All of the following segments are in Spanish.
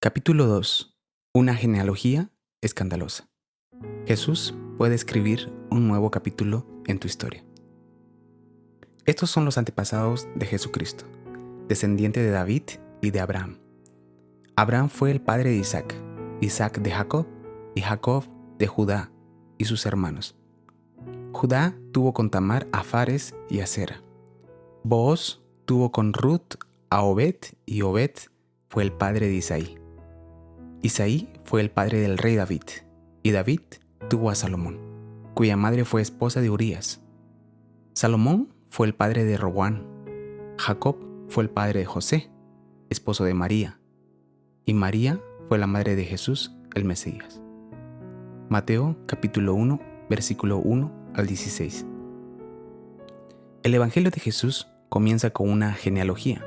Capítulo 2. Una genealogía escandalosa. Jesús puede escribir un nuevo capítulo en tu historia. Estos son los antepasados de Jesucristo, descendiente de David y de Abraham. Abraham fue el padre de Isaac, Isaac de Jacob y Jacob de Judá y sus hermanos. Judá tuvo con Tamar a Fares y a Zera. Booz tuvo con Ruth a Obed y Obed fue el padre de Isaí. Isaí fue el padre del rey David, y David tuvo a Salomón, cuya madre fue esposa de Urías. Salomón fue el padre de Roboam. Jacob fue el padre de José, esposo de María, y María fue la madre de Jesús, el Mesías. Mateo capítulo 1, versículo 1 al 16. El Evangelio de Jesús comienza con una genealogía.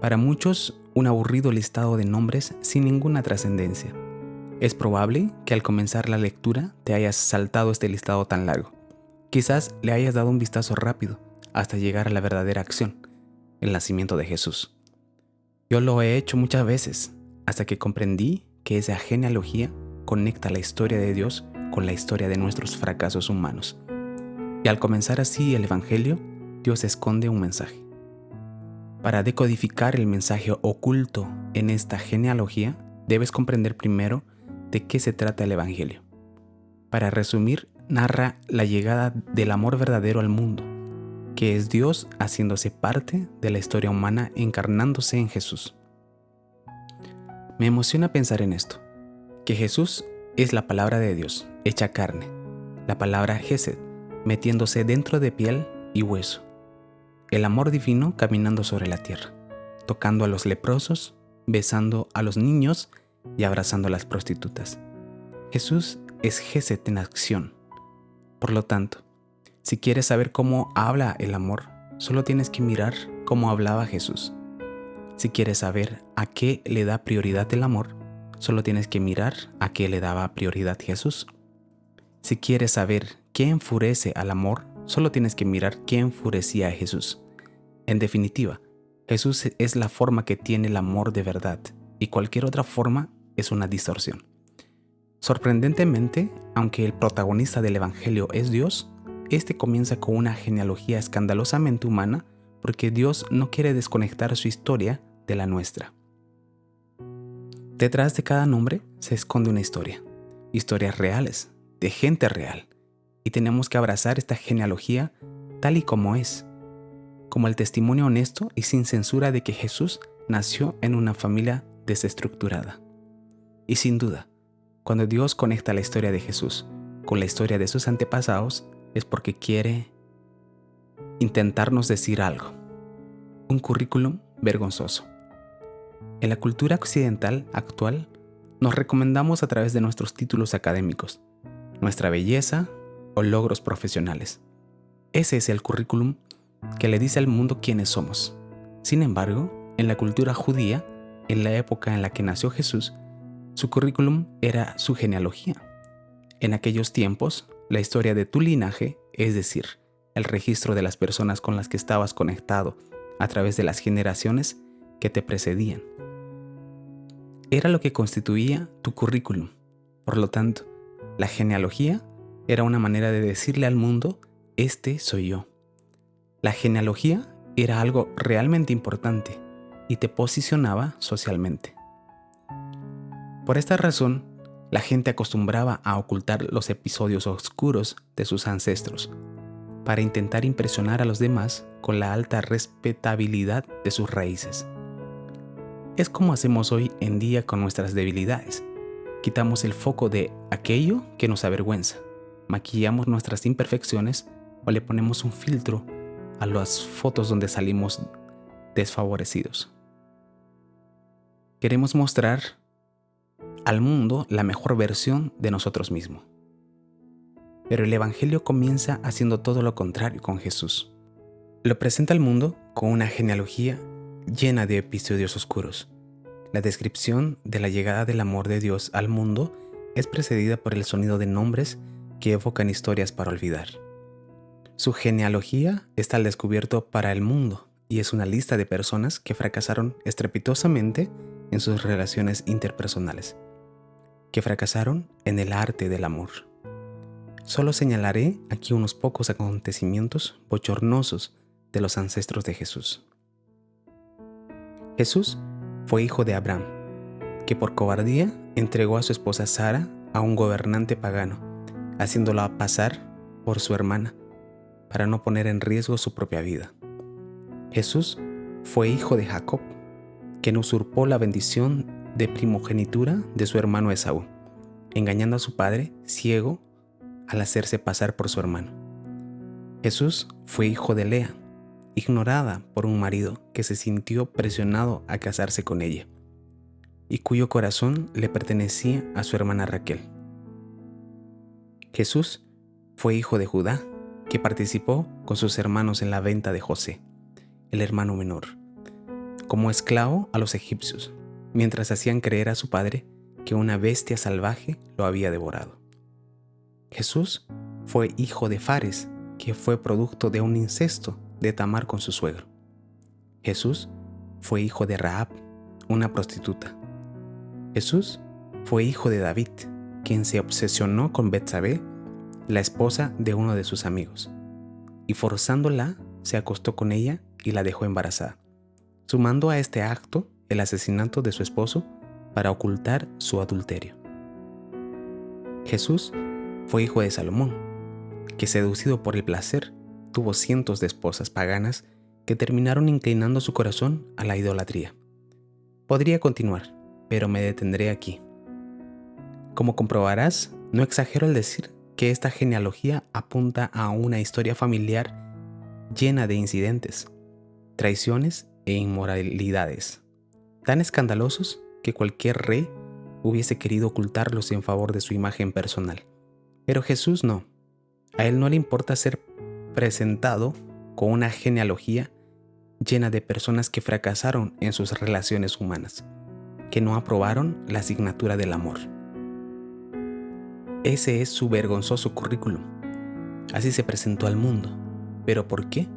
Para muchos, un aburrido listado de nombres sin ninguna trascendencia. Es probable que al comenzar la lectura te hayas saltado este listado tan largo. Quizás le hayas dado un vistazo rápido hasta llegar a la verdadera acción, el nacimiento de Jesús. Yo lo he hecho muchas veces, hasta que comprendí que esa genealogía conecta la historia de Dios con la historia de nuestros fracasos humanos. Y al comenzar así el Evangelio, Dios esconde un mensaje. Para decodificar el mensaje oculto en esta genealogía, debes comprender primero de qué se trata el Evangelio. Para resumir, narra la llegada del amor verdadero al mundo, que es Dios haciéndose parte de la historia humana encarnándose en Jesús. Me emociona pensar en esto, que Jesús es la palabra de Dios, hecha carne, la palabra Gesed, metiéndose dentro de piel y hueso. El amor divino caminando sobre la tierra, tocando a los leprosos, besando a los niños y abrazando a las prostitutas. Jesús es Gesed en acción. Por lo tanto, si quieres saber cómo habla el amor, solo tienes que mirar cómo hablaba Jesús. Si quieres saber a qué le da prioridad el amor, solo tienes que mirar a qué le daba prioridad Jesús. Si quieres saber qué enfurece al amor, solo tienes que mirar qué enfurecía a Jesús. En definitiva, Jesús es la forma que tiene el amor de verdad, y cualquier otra forma es una distorsión. Sorprendentemente, aunque el protagonista del Evangelio es Dios, este comienza con una genealogía escandalosamente humana porque Dios no quiere desconectar su historia de la nuestra. Detrás de cada nombre se esconde una historia, historias reales, de gente real, y tenemos que abrazar esta genealogía tal y como es, como el testimonio honesto y sin censura de que Jesús nació en una familia desestructurada. Y sin duda, cuando Dios conecta la historia de Jesús con la historia de sus antepasados, es porque quiere intentarnos decir algo. Un currículum vergonzoso. En la cultura occidental actual, nos recomendamos a través de nuestros títulos académicos, nuestra belleza o logros profesionales. Ese es el currículum que le dice al mundo quiénes somos. Sin embargo, en la cultura judía, en la época en la que nació Jesús, su currículum era su genealogía. En aquellos tiempos, la historia de tu linaje, es decir, el registro de las personas con las que estabas conectado a través de las generaciones que te precedían, era lo que constituía tu currículum. Por lo tanto, la genealogía era una manera de decirle al mundo, este soy yo. La genealogía era algo realmente importante y te posicionaba socialmente. Por esta razón, la gente acostumbraba a ocultar los episodios oscuros de sus ancestros para intentar impresionar a los demás con la alta respetabilidad de sus raíces. Es como hacemos hoy en día con nuestras debilidades. Quitamos el foco de aquello que nos avergüenza, maquillamos nuestras imperfecciones o le ponemos un filtro a las fotos donde salimos desfavorecidos. Queremos mostrar al mundo la mejor versión de nosotros mismos. Pero el Evangelio comienza haciendo todo lo contrario con Jesús. Lo presenta al mundo con una genealogía llena de episodios oscuros. La descripción de la llegada del amor de Dios al mundo es precedida por el sonido de nombres que evocan historias para olvidar. Su genealogía está al descubierto para el mundo y es una lista de personas que fracasaron estrepitosamente en sus relaciones interpersonales, que fracasaron en el arte del amor. Solo señalaré aquí unos pocos acontecimientos bochornosos de los ancestros de Jesús. Jesús fue hijo de Abraham, que por cobardía entregó a su esposa Sara a un gobernante pagano, haciéndola pasar por su hermana, para no poner en riesgo su propia vida. Jesús fue hijo de Jacob, quien usurpó la bendición de primogenitura de su hermano Esaú, engañando a su padre ciego al hacerse pasar por su hermano. Jesús fue hijo de Lea, ignorada por un marido que se sintió presionado a casarse con ella, y cuyo corazón le pertenecía a su hermana Raquel. Jesús fue hijo de Judá, que participó con sus hermanos en la venta de José, el hermano menor, como esclavo a los egipcios, mientras hacían creer a su padre que una bestia salvaje lo había devorado. Jesús fue hijo de Fares, que fue producto de un incesto de Tamar con su suegro. Jesús fue hijo de Rahab, una prostituta. Jesús fue hijo de David, quien se obsesionó con Betsabé, la esposa de uno de sus amigos, y forzándola se acostó con ella y la dejó embarazada, sumando a este acto el asesinato de su esposo para ocultar su adulterio. Jesús fue hijo de Salomón, que seducido por el placer, tuvo cientos de esposas paganas que terminaron inclinando su corazón a la idolatría. Podría continuar, pero me detendré aquí. Como comprobarás, no exagero al decir que esta genealogía apunta a una historia familiar llena de incidentes, traiciones e inmoralidades, tan escandalosos que cualquier rey hubiese querido ocultarlos en favor de su imagen personal. Pero Jesús no. A él no le importa ser presentado con una genealogía llena de personas que fracasaron en sus relaciones humanas, que no aprobaron la asignatura del amor. Ese es su vergonzoso currículum. Así se presentó al mundo. ¿Pero por qué?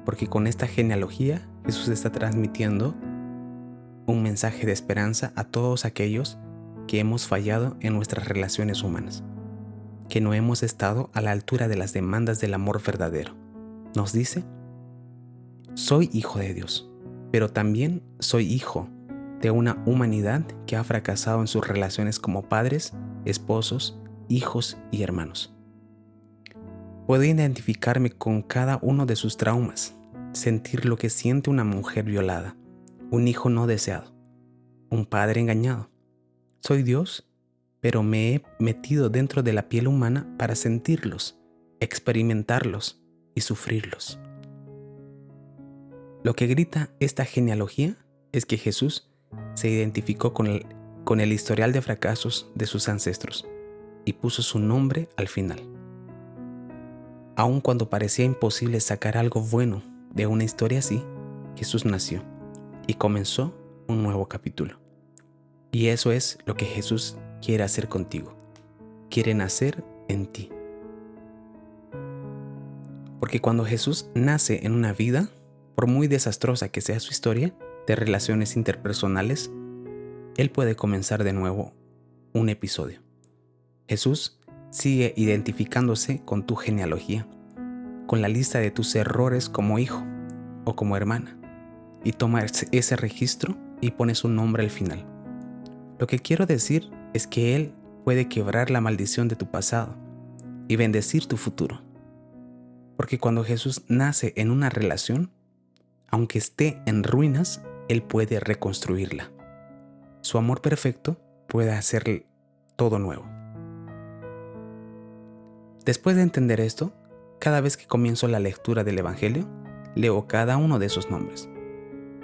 Porque con esta genealogía Jesús está transmitiendo un mensaje de esperanza a todos aquellos que hemos fallado en nuestras relaciones humanas, que no hemos estado a la altura de las demandas del amor verdadero. Nos dice: soy hijo de Dios, pero también soy hijo de una humanidad que ha fracasado en sus relaciones como padres, esposos, hijos y hermanos. Puedo identificarme con cada uno de sus traumas, sentir lo que siente una mujer violada, un hijo no deseado, un padre engañado. Soy Dios, pero me he metido dentro de la piel humana para sentirlos, experimentarlos y sufrirlos. Lo que grita esta genealogía es que Jesús se identificó con el historial de fracasos de sus ancestros y puso su nombre al final. Aun cuando parecía imposible sacar algo bueno de una historia así, Jesús nació y comenzó un nuevo capítulo. Y eso es lo que Jesús quiere hacer contigo. Quiere nacer en ti. Porque cuando Jesús nace en una vida, por muy desastrosa que sea su historia de relaciones interpersonales, Él puede comenzar de nuevo un episodio. Jesús sigue identificándose con tu genealogía, con la lista de tus errores como hijo o como hermana, y toma ese registro y pone su nombre al final. Lo que quiero decir es que Él puede quebrar la maldición de tu pasado y bendecir tu futuro. Porque cuando Jesús nace en una relación, aunque esté en ruinas, Él puede reconstruirla. Su amor perfecto puede hacer todo nuevo. Después de entender esto, cada vez que comienzo la lectura del Evangelio, leo cada uno de esos nombres,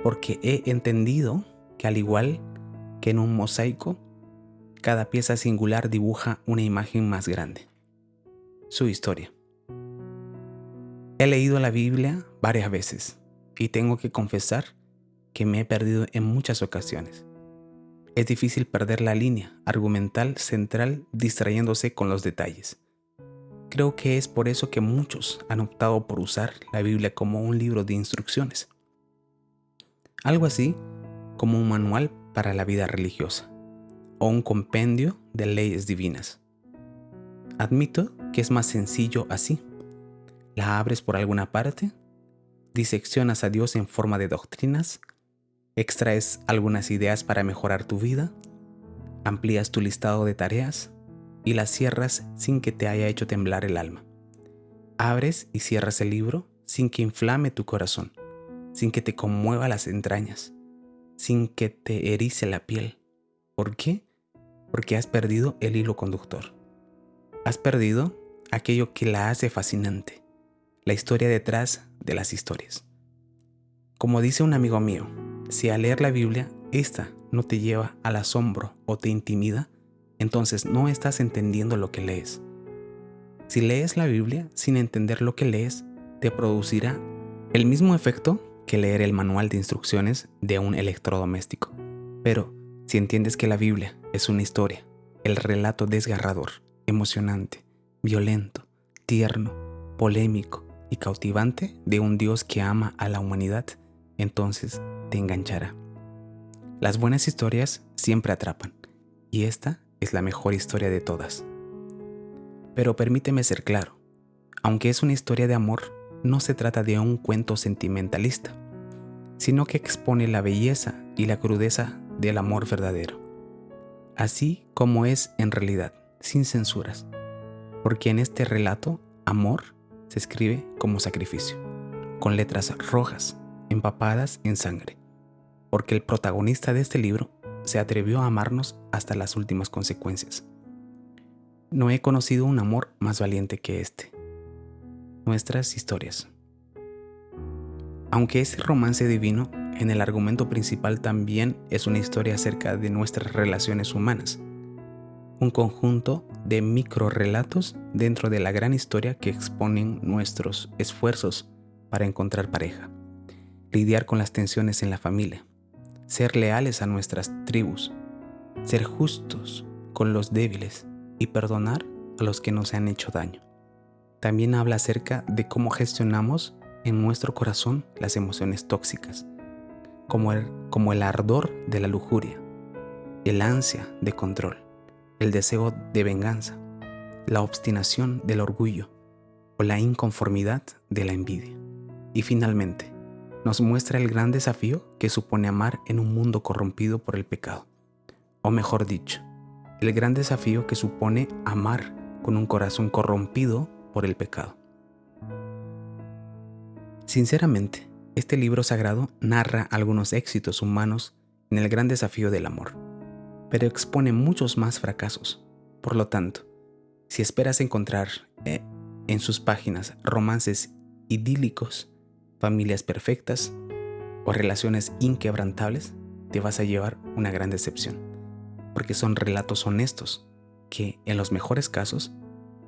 porque he entendido que al igual que en un mosaico, cada pieza singular dibuja una imagen más grande, su historia. He leído la Biblia varias veces y tengo que confesar que me he perdido en muchas ocasiones. Es difícil perder la línea argumental central distrayéndose con los detalles. Creo que es por eso que muchos han optado por usar la Biblia como un libro de instrucciones. Algo así como un manual para la vida religiosa o un compendio de leyes divinas. Admito que es más sencillo así. La abres por alguna parte, diseccionas a Dios en forma de doctrinas, extraes algunas ideas para mejorar tu vida, amplías tu listado de tareas y las cierras sin que te haya hecho temblar el alma. Abres y cierras el libro sin que inflame tu corazón, sin que te conmueva las entrañas, sin que te erice la piel. ¿Por qué? Porque has perdido el hilo conductor. Has perdido aquello que la hace fascinante, la historia detrás de las historias. Como dice un amigo mío, si al leer la Biblia, esta no te lleva al asombro o te intimida, entonces no estás entendiendo lo que lees. Si lees la Biblia sin entender lo que lees, te producirá el mismo efecto que leer el manual de instrucciones de un electrodoméstico. Pero si entiendes que la Biblia es una historia, el relato desgarrador, emocionante, violento, tierno, polémico y cautivante de un Dios que ama a la humanidad, entonces te enganchará. Las buenas historias siempre atrapan, y esta es la mejor historia de todas. Pero permíteme ser claro, aunque es una historia de amor, no se trata de un cuento sentimentalista, sino que expone la belleza y la crudeza del amor verdadero, así como es en realidad, sin censuras, porque en este relato, amor se escribe como sacrificio, con letras rojas, empapadas en sangre, porque el protagonista de este libro se atrevió a amarnos hasta las últimas consecuencias. No he conocido un amor más valiente que este. Nuestras historias. Aunque ese romance divino, en el argumento principal también es una historia acerca de nuestras relaciones humanas, un conjunto de microrelatos dentro de la gran historia que exponen nuestros esfuerzos para encontrar pareja, lidiar con las tensiones en la familia, ser leales a nuestras tribus, ser justos con los débiles y perdonar a los que nos han hecho daño. También habla acerca de cómo gestionamos en nuestro corazón las emociones tóxicas, como el ardor de la lujuria, el ansia de control, el deseo de venganza, la obstinación del orgullo o la inconformidad de la envidia. Y finalmente, nos muestra el gran desafío que supone amar en un mundo corrompido por el pecado. O mejor dicho, el gran desafío que supone amar con un corazón corrompido por el pecado. Sinceramente, este libro sagrado narra algunos éxitos humanos en el gran desafío del amor, pero expone muchos más fracasos. Por lo tanto, si esperas encontrar en sus páginas romances idílicos, familias perfectas o relaciones inquebrantables, te vas a llevar una gran decepción, porque son relatos honestos que, en los mejores casos,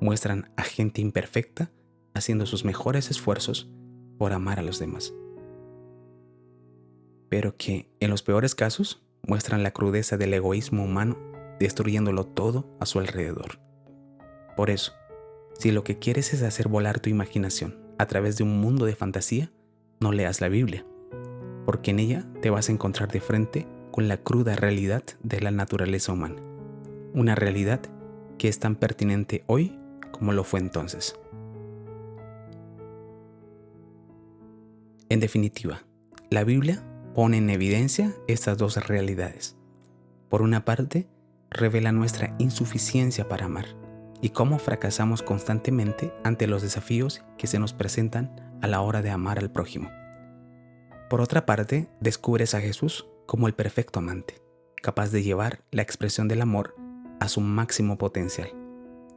muestran a gente imperfecta haciendo sus mejores esfuerzos por amar a los demás, pero que, en los peores casos, muestran la crudeza del egoísmo humano, destruyéndolo todo a su alrededor. Por eso, si lo que quieres es hacer volar tu imaginación a través de un mundo de fantasía, no leas la Biblia, porque en ella te vas a encontrar de frente con la cruda realidad de la naturaleza humana, una realidad que es tan pertinente hoy como lo fue entonces. En definitiva, la Biblia pone en evidencia estas dos realidades. Por una parte, revela nuestra insuficiencia para amar y cómo fracasamos constantemente ante los desafíos que se nos presentan a la hora de amar al prójimo. Por otra parte, descubres a Jesús como el perfecto amante, capaz de llevar la expresión del amor a su máximo potencial,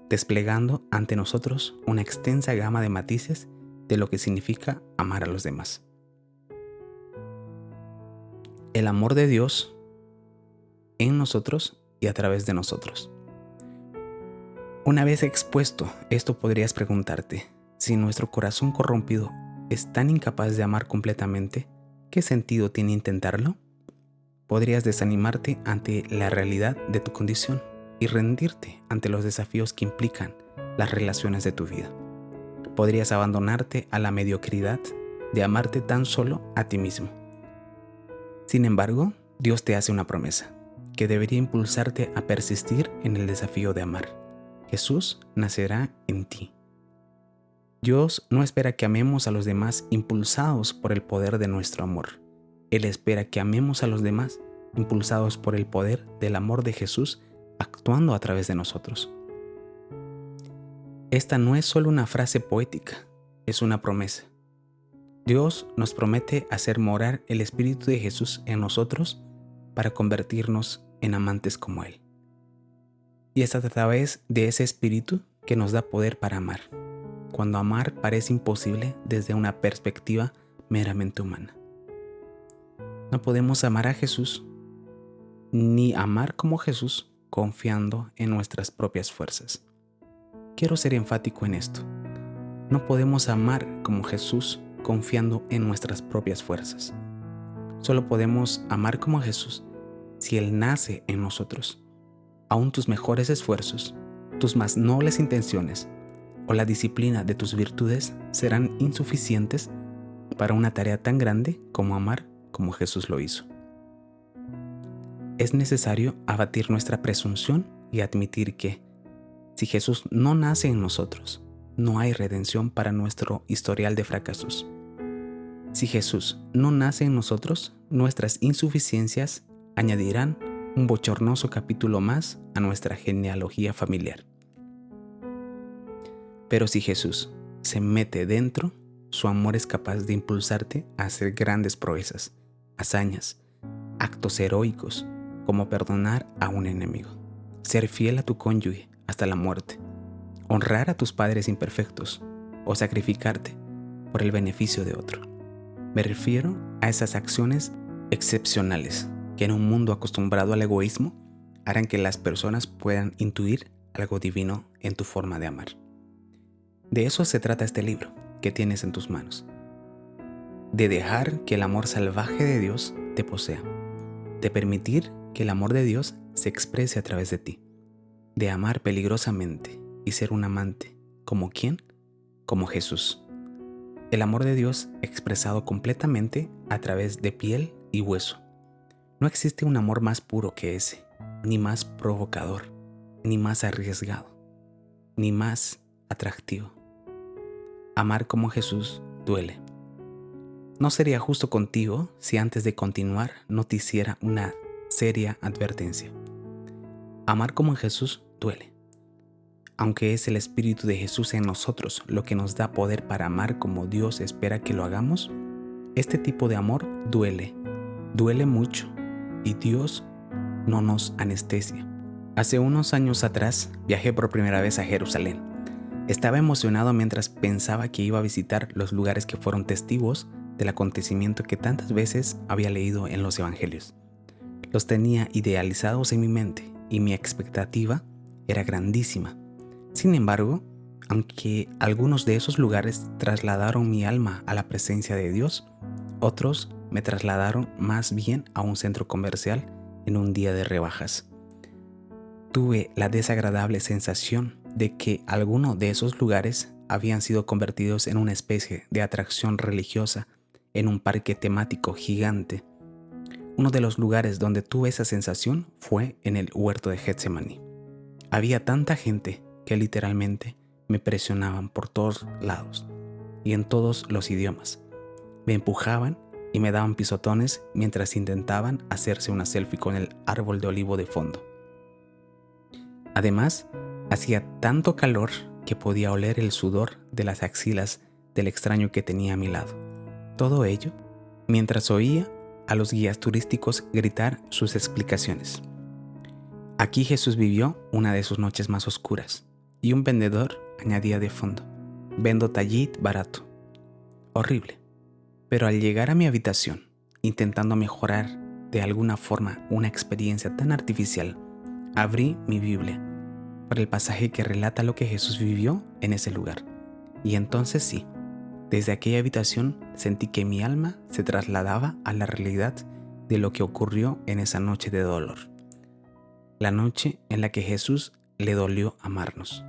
desplegando ante nosotros una extensa gama de matices de lo que significa amar a los demás. El amor de Dios en nosotros y a través de nosotros. Una vez expuesto esto, podrías preguntarte, si nuestro corazón corrompido es tan incapaz de amar completamente, ¿qué sentido tiene intentarlo? Podrías desanimarte ante la realidad de tu condición y rendirte ante los desafíos que implican las relaciones de tu vida. Podrías abandonarte a la mediocridad de amarte tan solo a ti mismo. Sin embargo, Dios te hace una promesa que debería impulsarte a persistir en el desafío de amar. Jesús nacerá en ti. Dios no espera que amemos a los demás impulsados por el poder de nuestro amor. Él espera que amemos a los demás impulsados por el poder del amor de Jesús actuando a través de nosotros. Esta no es solo una frase poética, es una promesa. Dios nos promete hacer morar el Espíritu de Jesús en nosotros para convertirnos en amantes como Él. Y es a través de ese Espíritu que nos da poder para amar, cuando amar parece imposible desde una perspectiva meramente humana. No podemos amar a Jesús ni amar como Jesús confiando en nuestras propias fuerzas. Quiero ser enfático en esto. No podemos amar como Jesús confiando en nuestras propias fuerzas. Solo podemos amar como Jesús si Él nace en nosotros. Aún tus mejores esfuerzos, tus más nobles intenciones o la disciplina de tus virtudes serán insuficientes para una tarea tan grande como amar como Jesús lo hizo. Es necesario abatir nuestra presunción y admitir que, si Jesús no nace en nosotros, no hay redención para nuestro historial de fracasos. Si Jesús no nace en nosotros, nuestras insuficiencias añadirán un bochornoso capítulo más a nuestra genealogía familiar. Pero si Jesús se mete dentro, su amor es capaz de impulsarte a hacer grandes proezas, hazañas, actos heroicos, como perdonar a un enemigo, ser fiel a tu cónyuge hasta la muerte, honrar a tus padres imperfectos o sacrificarte por el beneficio de otro. Me refiero a esas acciones excepcionales que en un mundo acostumbrado al egoísmo harán que las personas puedan intuir algo divino en tu forma de amar. De eso se trata este libro que tienes en tus manos. De dejar que el amor salvaje de Dios te posea. De permitir que el amor de Dios se exprese a través de ti. De amar peligrosamente y ser un amante. ¿Como quién? Como Jesús. El amor de Dios expresado completamente a través de piel y hueso. No existe un amor más puro que ese, ni más provocador, ni más arriesgado, ni más atractivo. Amar como Jesús duele. No sería justo contigo si antes de continuar no te hiciera una seria advertencia. Amar como Jesús duele. Aunque es el Espíritu de Jesús en nosotros lo que nos da poder para amar como Dios espera que lo hagamos, este tipo de amor duele mucho y Dios no nos anestesia. Hace unos años atrás viajé por primera vez a Jerusalén. Estaba emocionado mientras pensaba que iba a visitar los lugares que fueron testigos del acontecimiento que tantas veces había leído en los evangelios. Los tenía idealizados en mi mente y mi expectativa era grandísima. Sin embargo, aunque algunos de esos lugares trasladaron mi alma a la presencia de Dios, otros me trasladaron más bien a un centro comercial en un día de rebajas. Tuve la desagradable sensación de que algunos de esos lugares habían sido convertidos en una especie de atracción religiosa en un parque temático gigante. Uno de los lugares donde tuve esa sensación fue en el huerto de Getsemaní. Había tanta gente que literalmente me presionaban por todos lados y en todos los idiomas. Me empujaban y me daban pisotones mientras intentaban hacerse una selfie con el árbol de olivo de fondo. Además, hacía tanto calor que podía oler el sudor de las axilas del extraño que tenía a mi lado. Todo ello mientras oía a los guías turísticos gritar sus explicaciones. Aquí Jesús vivió una de sus noches más oscuras y un vendedor añadía de fondo: vendo tallit barato. Horrible. Pero al llegar a mi habitación, intentando mejorar de alguna forma una experiencia tan artificial, abrí mi Biblia para el pasaje que relata lo que Jesús vivió en ese lugar. Y entonces sí, desde aquella habitación sentí que mi alma se trasladaba a la realidad de lo que ocurrió en esa noche de dolor. La noche en la que Jesús le dolió amarnos.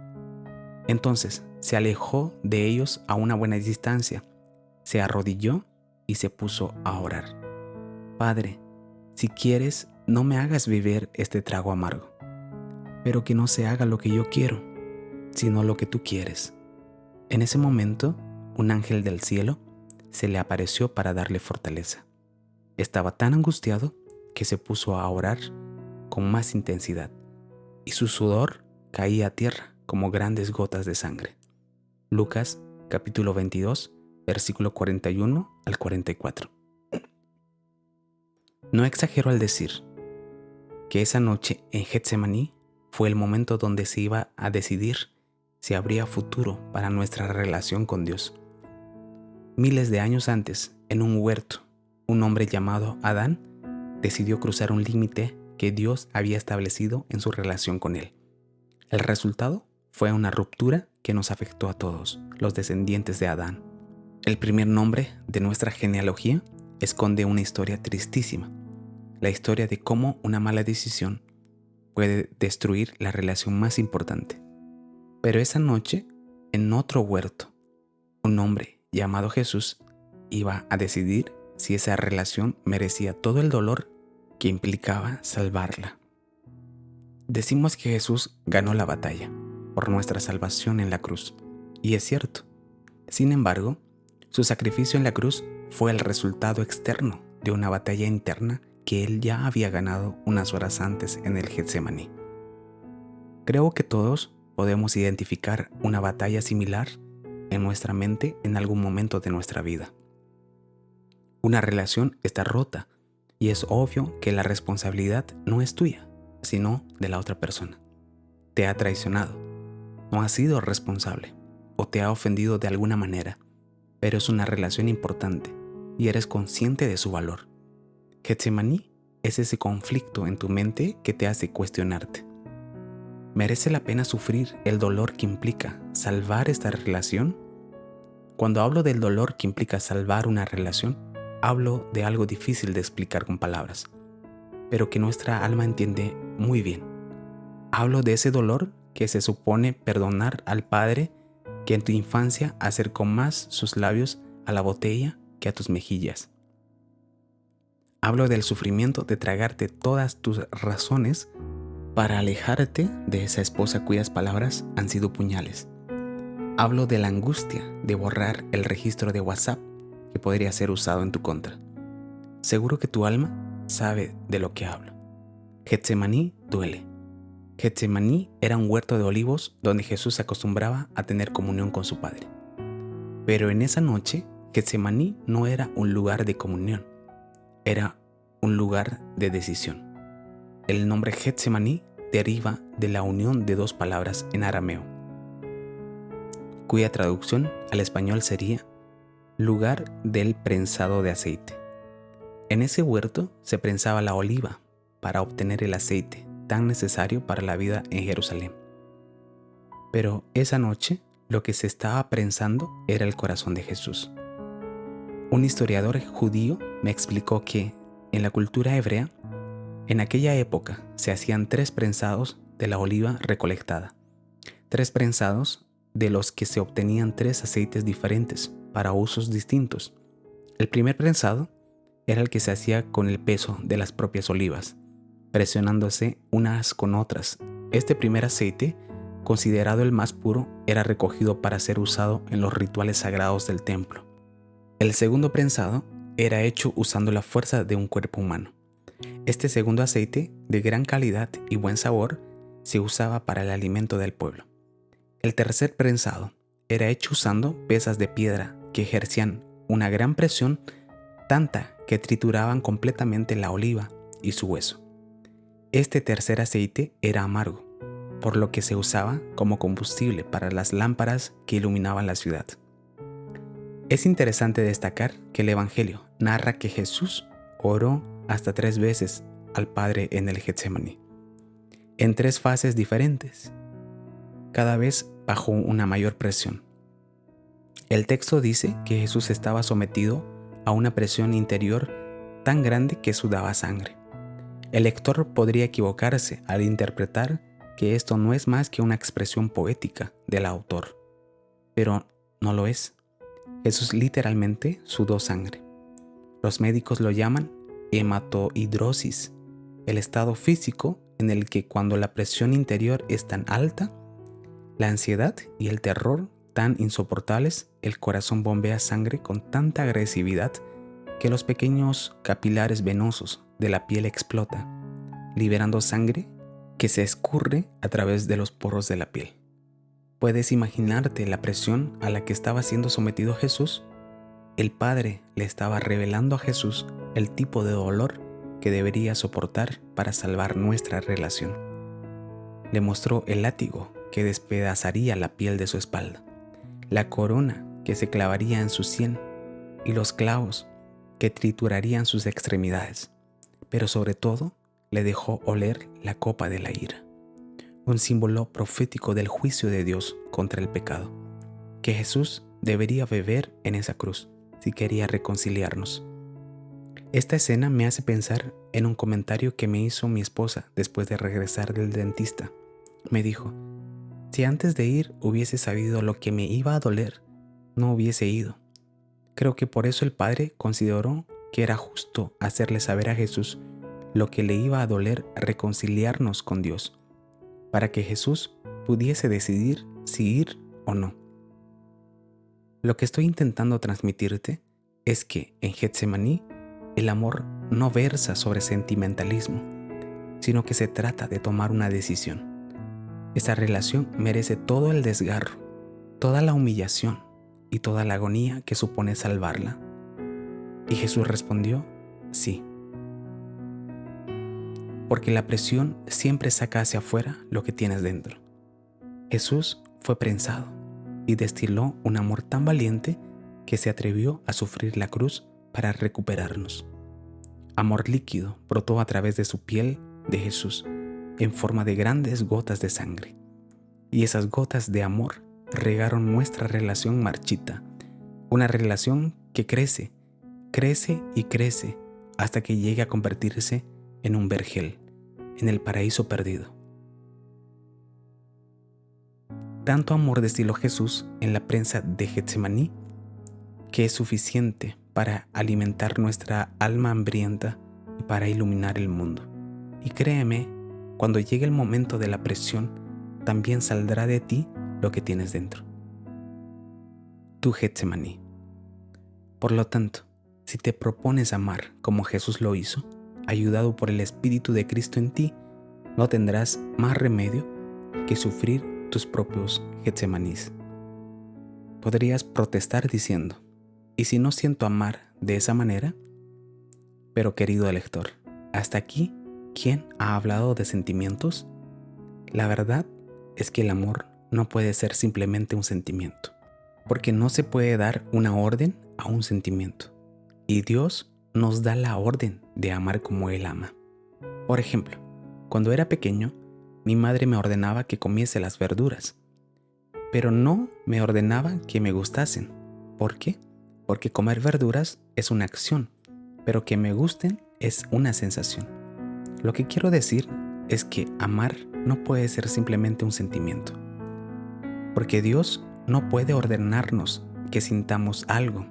Entonces se alejó de ellos a una buena distancia, se arrodilló y se puso a orar. Padre, si quieres, no me hagas beber este trago amargo, pero que no se haga lo que yo quiero, sino lo que tú quieres. En ese momento, un ángel del cielo se le apareció para darle fortaleza. Estaba tan angustiado que se puso a orar con más intensidad, y su sudor caía a tierra como grandes gotas de sangre. Lucas capítulo 22, versículo 41 al 44. No exagero al decir que esa noche en Getsemaní fue el momento donde se iba a decidir si habría futuro para nuestra relación con Dios. Miles de años antes, en un huerto, un hombre llamado Adán decidió cruzar un límite que Dios había establecido en su relación con él. El resultado fue una ruptura que nos afectó a todos, los descendientes de Adán. El primer nombre de nuestra genealogía esconde una historia tristísima, la historia de cómo una mala decisión puede destruir la relación más importante. Pero esa noche, en otro huerto, un hombre llamado Jesús iba a decidir si esa relación merecía todo el dolor que implicaba salvarla. Decimos que Jesús ganó la batalla por nuestra salvación en la cruz, y es cierto. Sin embargo, su sacrificio en la cruz fue el resultado externo de una batalla interna que él ya había ganado unas horas antes en el Getsemaní. Creo que todos podemos identificar una batalla similar en nuestra mente en algún momento de nuestra vida. Una relación está rota y es obvio que la responsabilidad no es tuya, sino de la otra persona. Te ha traicionado, no has sido responsable o te ha ofendido de alguna manera, pero es una relación importante y eres consciente de su valor. Getsemaní es ese conflicto en tu mente que te hace cuestionarte. ¿Merece la pena sufrir el dolor que implica salvar esta relación? Cuando hablo del dolor que implica salvar una relación, hablo de algo difícil de explicar con palabras, pero que nuestra alma entiende muy bien. Hablo de ese dolor que se supone perdonar al padre que en tu infancia acercó más sus labios a la botella que a tus mejillas. Hablo del sufrimiento de tragarte todas tus razones para alejarte de esa esposa cuyas palabras han sido puñales. Hablo de la angustia de borrar el registro de WhatsApp que podría ser usado en tu contra. Seguro que tu alma sabe de lo que hablo. Getsemaní duele. Getsemaní era un huerto de olivos donde Jesús se acostumbraba a tener comunión con su Padre. Pero en esa noche, Getsemaní no era un lugar de comunión, era un lugar de decisión. El nombre Getsemaní deriva de la unión de dos palabras en arameo, cuya traducción al español sería lugar del prensado de aceite. En ese huerto se prensaba la oliva para obtener el aceite tan necesario para la vida en Jerusalén. Pero esa noche lo que se estaba prensando era el corazón de Jesús. Un historiador judío me explicó que en la cultura hebrea, en aquella época se hacían 3 prensados de la oliva recolectada, 3 prensados de los que se obtenían 3 aceites diferentes para usos distintos. El primer prensado era el que se hacía con el peso de las propias olivas, presionándose unas con otras. Este primer aceite, considerado el más puro, era recogido para ser usado en los rituales sagrados del templo. El segundo prensado era hecho usando la fuerza de un cuerpo humano. Este segundo aceite, de gran calidad y buen sabor, se usaba para el alimento del pueblo. El tercer prensado era hecho usando pesas de piedra que ejercían una gran presión, tanta que trituraban completamente la oliva y su hueso. Este tercer aceite era amargo, por lo que se usaba como combustible para las lámparas que iluminaban la ciudad. Es interesante destacar que el Evangelio narra que Jesús oró hasta 3 veces al Padre en el Getsemaní, en 3 fases diferentes, cada vez bajo una mayor presión. El texto dice que Jesús estaba sometido a una presión interior tan grande que sudaba sangre. El lector podría equivocarse al interpretar que esto no es más que una expresión poética del autor, pero no lo es. Jesús literalmente sudó sangre. Los médicos lo llaman hematohidrosis, el estado físico en el que cuando la presión interior es tan alta, la ansiedad y el terror tan insoportables, el corazón bombea sangre con tanta agresividad que los pequeños capilares venosos de la piel explotan, liberando sangre que se escurre a través de los poros de la piel. ¿Puedes imaginarte la presión a la que estaba siendo sometido Jesús? El Padre le estaba revelando a Jesús el tipo de dolor que debería soportar para salvar nuestra relación. Le mostró el látigo que despedazaría la piel de su espalda, la corona que se clavaría en su sien y los clavos que triturarían sus extremidades, pero sobre todo le dejó oler la copa de la ira, un símbolo profético del juicio de Dios contra el pecado, que Jesús debería beber en esa cruz si quería reconciliarnos. Esta escena me hace pensar en un comentario que me hizo mi esposa después de regresar del dentista. Me dijo: si antes de ir hubiese sabido lo que me iba a doler, no hubiese ido. Creo que por eso el Padre consideró que era justo hacerle saber a Jesús lo que le iba a doler reconciliarnos con Dios, para que Jesús pudiese decidir si ir o no. Lo que estoy intentando transmitirte es que en Getsemaní el amor no versa sobre sentimentalismo, sino que se trata de tomar una decisión. Esa relación merece todo el desgarro, toda la humillación y toda la agonía que supone salvarla. Y Jesús respondió: sí. Porque la presión siempre saca hacia afuera lo que tienes dentro. Jesús fue prensado y destiló un amor tan valiente que se atrevió a sufrir la cruz para recuperarnos. Amor líquido brotó a través de su piel de Jesús en forma de grandes gotas de sangre. Y esas gotas de amor regaron nuestra relación marchita, una relación que crece, crece y crece hasta que llegue a convertirse en un vergel, en el paraíso perdido. Tanto amor destiló Jesús en la prensa de Getsemaní que es suficiente para alimentar nuestra alma hambrienta y para iluminar el mundo. Y créeme, cuando llegue el momento de la presión, también saldrá de ti lo que tienes dentro. Tu Getsemaní. Por lo tanto, si te propones amar como Jesús lo hizo, ayudado por el Espíritu de Cristo en ti, no tendrás más remedio que sufrir tus propios Getsemanís. Podrías protestar diciendo: ¿y si no siento amar de esa manera? Pero querido lector, hasta aquí, ¿quién ha hablado de sentimientos? La verdad es que el amor no puede ser simplemente un sentimiento, porque no se puede dar una orden a un sentimiento, y Dios nos da la orden de amar como Él ama. Por ejemplo, cuando era pequeño, mi madre me ordenaba que comiese las verduras, pero no me ordenaba que me gustasen. ¿Por qué? Porque comer verduras es una acción, pero que me gusten es una sensación. Lo que quiero decir es que amar no puede ser simplemente un sentimiento, porque Dios no puede ordenarnos que sintamos algo.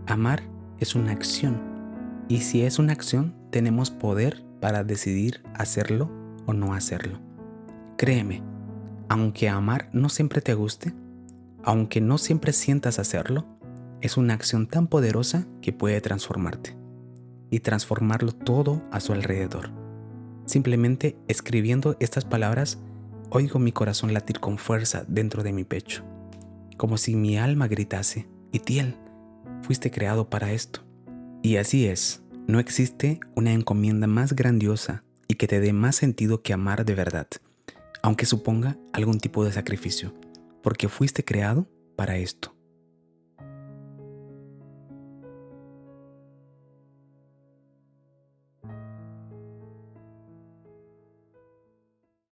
Amar es una acción, y si es una acción, tenemos poder para decidir hacerlo o no hacerlo. Créeme, aunque amar no siempre te guste, aunque no siempre sientas hacerlo, es una acción tan poderosa que puede transformarte y transformarlo todo a su alrededor. Simplemente escribiendo estas palabras, oigo mi corazón latir con fuerza dentro de mi pecho, como si mi alma gritase: Itiel, fuiste creado para esto. Y así es, no existe una encomienda más grandiosa y que te dé más sentido que amar de verdad, aunque suponga algún tipo de sacrificio, porque fuiste creado para esto.